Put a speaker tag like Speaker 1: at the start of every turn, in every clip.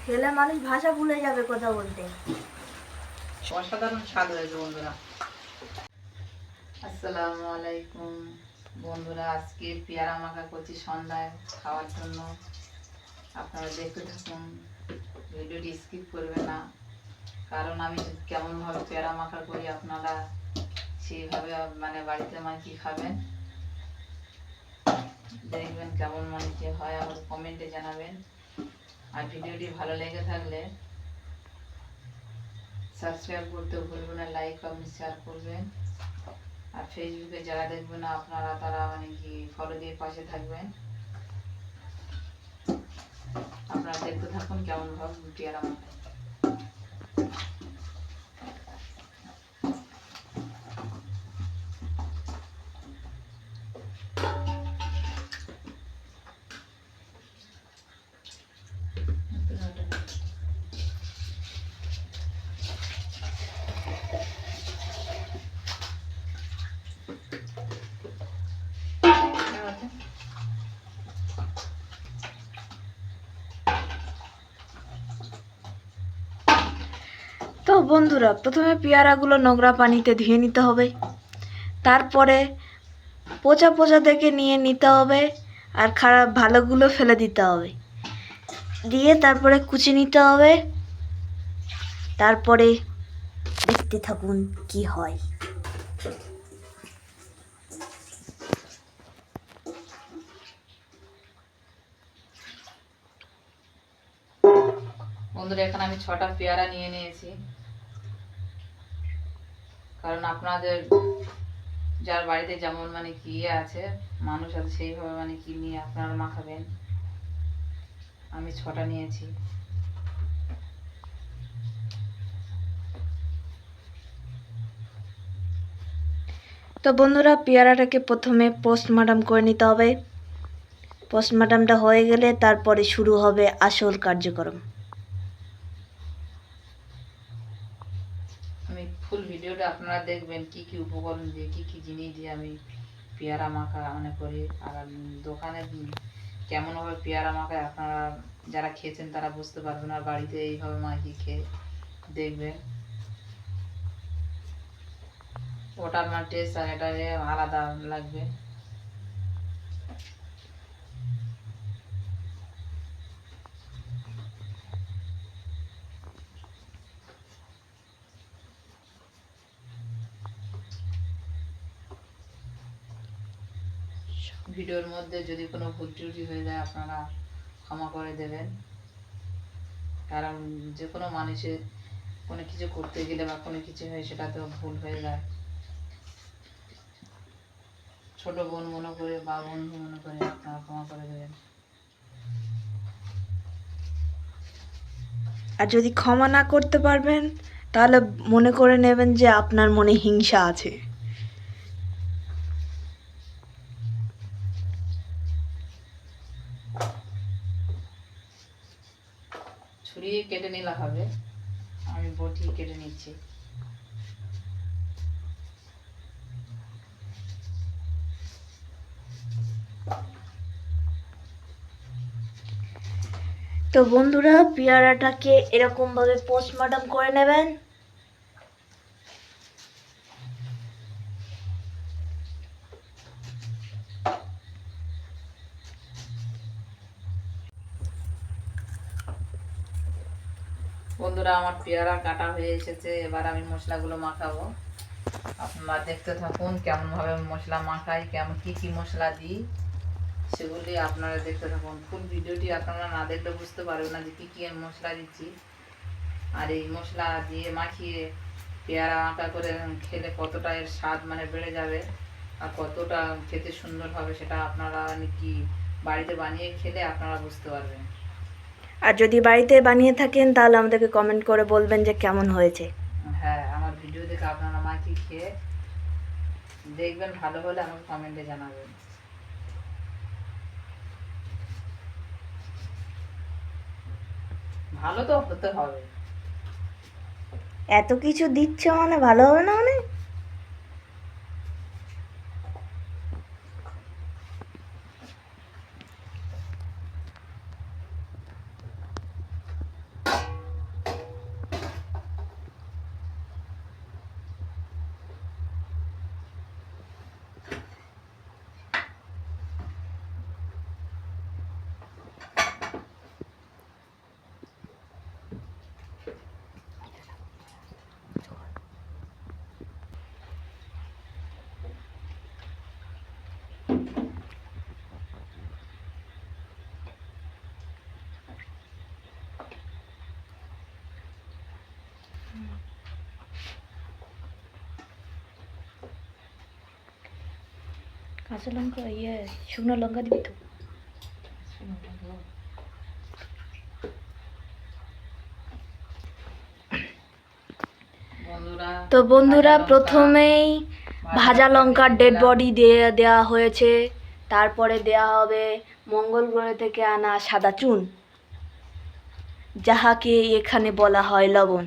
Speaker 1: খেলে মানুষ ভাষা ভুলে যাবে কথা বলতে।
Speaker 2: অসাধারণ স্বাদ হয়েছে বন্ধুরা। আসসালামু আলাইকুম বন্ধুরা, আজকে পেয়ারা মাখা করছি সন্ধ্যায় খাওয়ার জন্য। আপনারা দেখতে থাকুন, ভিডিওটি স্কিপ করবে না, কারণ আমি কেমনভাবে পেয়ারা মাখা করি আপনারা সেইভাবে বাড়িতে মাখিয়ে খাবেন, দেখবেন কেমন কি হয়, আমাকে কমেন্টে জানাবেন। আর ভিডিওটি ভালো লেগে থাকলে সাবস্ক্রাইব করতে ভুলবেন না, লাইক কমেন্ট শেয়ার করবেন। আর ফেসবুকে যারা দেখবেন না আপনারা, তারা ফলো দিয়ে পাশে থাকবেন। আপনারা দেখতে থাকুন কেমন ভাবে পেয়ারা মাখাই।
Speaker 1: তো বন্ধুরা, প্রথমে পেয়ারাগুলো নোংরা পানিতে ধুয়ে নিতে হবে, তারপরে পচা পচা দেখে নিয়ে নিতে হবে, আর খারাপ ভালোগুলো ফেলে দিতে হবে, দিয়ে তারপরে কুচি নিতে হবে। তারপরে দেখতে থাকুন কি হয়।
Speaker 2: বন্ধুরা, এখানে আমি 6টা পেয়ারা নিয়ে নিয়েছি, কারণ আপনাদের যার বাড়িতে যেমন কি আছে, মানুষ আছে, সেইভাবে কি নিয়ে আপনারা মাখাবেন। আমি 6টা নিয়েছি।
Speaker 1: তো বন্ধুরা, পেয়ারাটাকে প্রথমে পোস্টমর্টম করে নিতে হবে। পোস্টমর্টমটা হয়ে গেলে তারপরে শুরু হবে আসল কার্যক্রম।
Speaker 2: আমি ফুল ভিডিওটা আপনারা দেখবেন, কি কি উপকরণ দিয়ে, কি কি জিনিস দিয়ে আমি পেয়ারা মাখা করি। আর দোকানে কেমনভাবে পেয়ারা মাখায় আপনারা যারা খেয়েছেন তারা বুঝতে পারবেন, আর বাড়িতে এইভাবে মাখিয়ে খেয়ে দেখবেন, ওটার টেস্ট আর এটা আলাদা লাগবে। ভিডিওর মধ্যে যদি কোনো ভুল ত্রুটি হয়ে যায় আপনারা ক্ষমা করে দেবেন, কারণ যে কোনো মানুষের কোনো কিছু করতে গেলে বা কোনো কিছু হয় সেটা তো ভুল হয়ে যায়। ছোট বোন মনে করে বা বন্ধু মনে করে আপনারা ক্ষমা করে দেবেন।
Speaker 1: আর যদি ক্ষমা না করতে পারবেন, তাহলে মনে করে নেবেন যে আপনার মনে হিংসা আছে।
Speaker 2: ছুরি কেটে নিলে হবে, আমি বটি কেটে নিচ্ছি।
Speaker 1: তো বন্ধুরা, পেয়ারাটাকে এরকমভাবে পোস্টমর্টম করে নেবেন।
Speaker 2: বন্ধুরা, আমার পেয়ারা কাটা হয়ে এসেছে, এবার আমি মশলাগুলো মাখাবো। আপনারা দেখতে থাকুন কেমনভাবে মশলা মাখাই, কেমন কি কি মশলা দিই সেগুলি আপনারা দেখতে থাকুন। ফুল ভিডিওটি আপনারা না দেখলে বুঝতে পারবেন না যে কী কী মশলা দিচ্ছি। আর এই মশলা দিয়ে মাখিয়ে পেয়ারা মাখা করে খেলে কতটা এর স্বাদ বেড়ে যাবে, আর কতটা খেতে সুন্দর হবে, সেটা আপনারা কি বাড়িতে বানিয়ে খেলে আপনারা বুঝতে পারবেন।
Speaker 1: আর যদি বাড়িতে বানিয়ে থাকেন তাহলে আমাদেরকে কমেন্ট করে বলবেন যে কেমন হয়েছে।
Speaker 2: হ্যাঁ, আমার ভিডিও দেখে আপনারা মাখিয়ে খেয়ে দেখবেন, ভালো হলে আমাকে কমেন্টে জানাবেন। ভালো তো হতে হবে।
Speaker 1: এত কিছু দিচ্ছ মানে ভালো হবে না মানে? কাঁচা লঙ্কা শুকনো লঙ্কা দিবি তো?
Speaker 2: বন্ধুরা,
Speaker 1: তো বন্ধুরা,
Speaker 2: ভাজা লঙ্কা,
Speaker 1: প্রথমেই ভাজা লঙ্কার
Speaker 2: দিয়ে
Speaker 1: ডেড
Speaker 2: দিলাম।
Speaker 1: বডি দিয়ে দেওয়া হয়েছে। তারপরে দেওয়া হবে মঙ্গল গ্রহ থেকে আনা সাদা চুন, যাহাকে এখানে বলা হয় লবণ।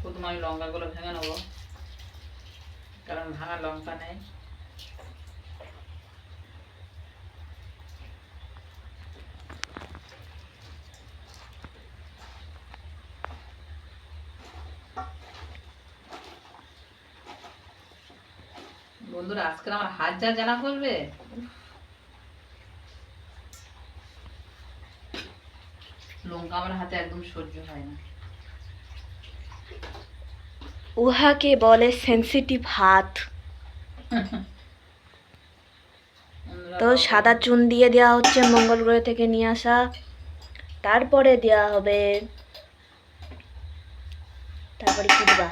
Speaker 2: প্রথমে আমি লঙ্কাগুলো ভেঙে নেবো, কারণ ভাঙা লঙ্কা নেই। বন্ধুরা, আজকে আমার হাত যা জ্বালা করবে, লঙ্কা আমার হাতে একদম সহ্য হয় না।
Speaker 1: উহাকে বলে সেনসিটিভ হাত। তো সাদা চুন দিয়ে দেওয়া হচ্ছে মঙ্গল গ্রহ থেকে নিয়ে আসা। তারপরে দেওয়া হবে, তারপরে কি দিবা?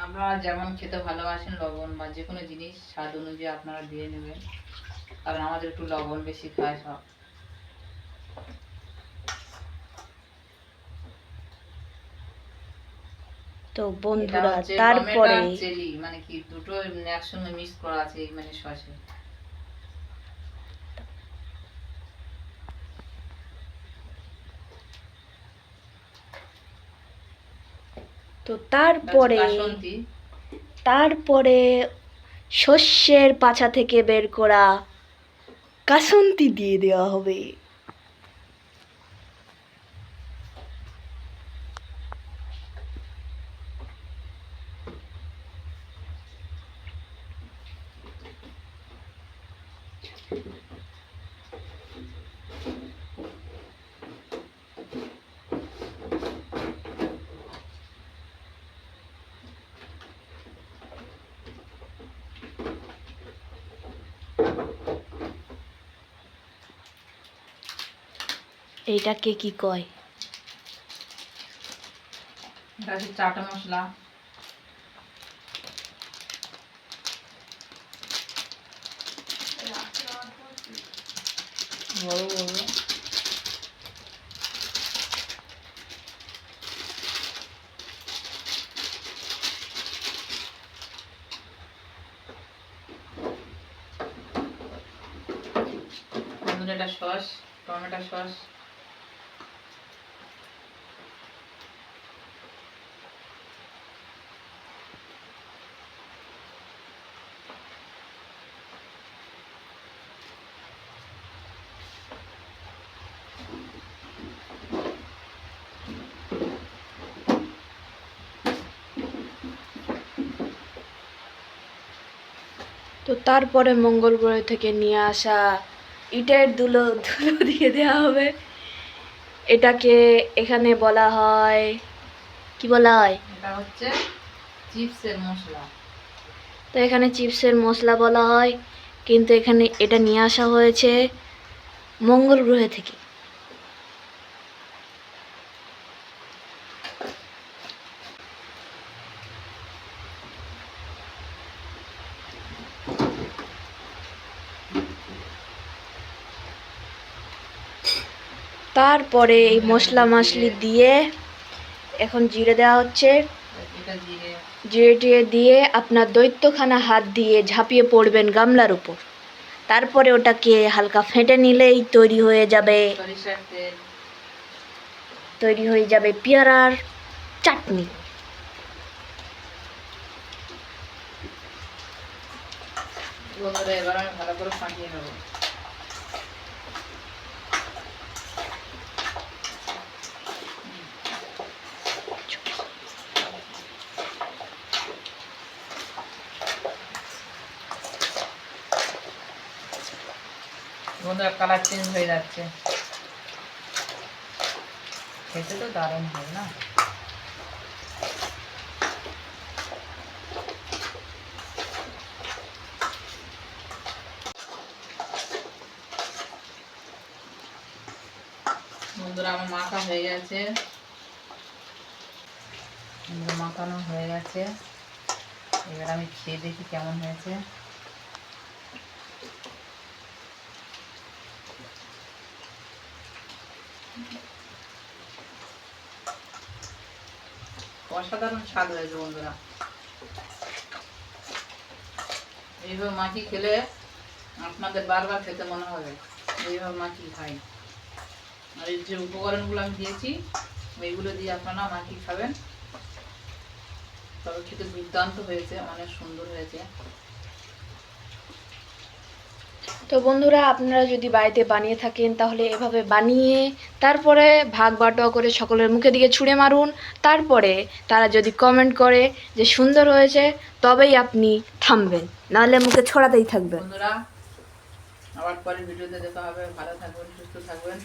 Speaker 2: আপনারা যেমন খেতে ভালোবাসেন লবণ বা যে কোনো জিনিস স্বাদ অনুযায়ী আপনারা দিয়ে নেবেন, কারণ আমাদের একটু লবণ বেশি খায় সব।
Speaker 1: তো
Speaker 2: এটা
Speaker 1: বন্ধুরা,
Speaker 2: হচ্ছে
Speaker 1: তারপরে
Speaker 2: টমেটো চেরি, মানে কি দুটো একসঙ্গে মিক্স করা আছে এই মানে সসে।
Speaker 1: তো তারপরে
Speaker 2: কাসুন্দি,
Speaker 1: তারপরে শস্যের পাছা থেকে বের করা কাসুন্দি দিয়ে দেওয়া হবে। এইটাকে কি কয়?
Speaker 2: এটা হচ্ছে চাট মশলা। বড় বড় এটা সস, টমেটো সস।
Speaker 1: তো তারপরে মঙ্গল গ্রহ থেকে নিয়ে আসা ইটের ধুলো ধুলো দিয়ে দেওয়া হবে। এটাকে এখানে বলা হয়, কি বলা হয়?
Speaker 2: এটা হচ্ছে চিপসের মশলা।
Speaker 1: তো এখানে চিপসের মশলা বলা হয়, কিন্তু এখানে এটা নিয়ে আসা হয়েছে মঙ্গল গ্রহ থেকে। তারপরে এই মশলা মাসলি দিয়ে এখন জিরে দেওয়া হচ্ছে।
Speaker 2: এটা জিরে,
Speaker 1: জিরে টিরে দিয়ে আপনার দৈত্যখানা হাত দিয়ে ঝাঁপিয়ে পড়বেন গামলার উপর। তারপরে ওটাকে হালকা ফেটে নিলেই তৈরি হয়ে যাবে,
Speaker 2: সরিষার তেল।
Speaker 1: তৈরি হয়ে যাবে পেয়ারার চাটনি।
Speaker 2: বন্ধুরা, এবার আমি ভালো করে ফাটিয়ে নেবো। বন্ধুরা, কালার চেঞ্জ হয়ে যাচ্ছে, খেতে তো দারুণ হয় না? বন্ধুরা আমার মাখা হয়ে গেছে, মাখানো হয়ে গেছে। এবার আমি খেয়ে দেখি কেমন হয়েছে। অসাধারণ স্বাদ হয়েছে বন্ধুরা। এইভাবে মাখি খেলে আপনাদের বারবার খেতে মনে হবে। এইভাবে মাখি খাই। আর এই যে উপকরণগুলো আমি দিয়েছি, এইগুলো দিয়ে আপনারা মাখি খাবেন। তবে খেতে দুর্দান্ত হয়েছে, অনেক সুন্দর হয়েছে।
Speaker 1: তো বন্ধুরা, আপনারা যদি বাড়িতে বানিয়ে থাকেন তাহলে এভাবে বানিয়ে তারপরে ভাগ বাটোয়া করে সকলের মুখে দিকে ছুঁড়ে মারুন। তারপরে তারা যদি কমেন্ট করে যে সুন্দর হয়েছে, তবেই আপনি থামবেন, নাহলে মুখে ছড়াতেই থাকবেন।
Speaker 2: বন্ধুরা, আবার পরে ভিডিওতে দেখা হবে। ভালো থাকবেন, সুস্থ থাকবেন।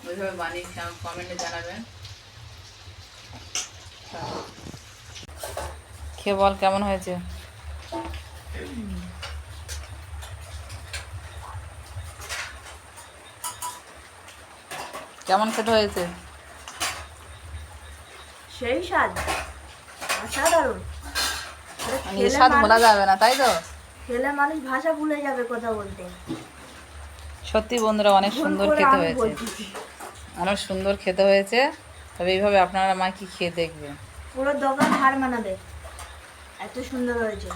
Speaker 2: ওইভাবে বানিয়ে কমেন্টে জানাবেন। খেয়ে বল কেমন হয়েছে। কেমন খেতে হয়েছে?
Speaker 1: সেই স্বাদ, অসাধারণ।
Speaker 2: নিজের স্বাদ বলা যাবে না, তাই তো?
Speaker 1: খেলে মানুষ ভাষা ভুলে যাবে কথা বলতে।
Speaker 2: সত্যি বন্ধুরা, অনেক সুন্দর খেতে হয়েছে, অনেক সুন্দর খেতে হয়েছে। তবে এইভাবে আপনারা মাখি খেয়ে দেখবেন।
Speaker 1: পুরো দোকান হার মানাবে, এত সুন্দর হয়েছে।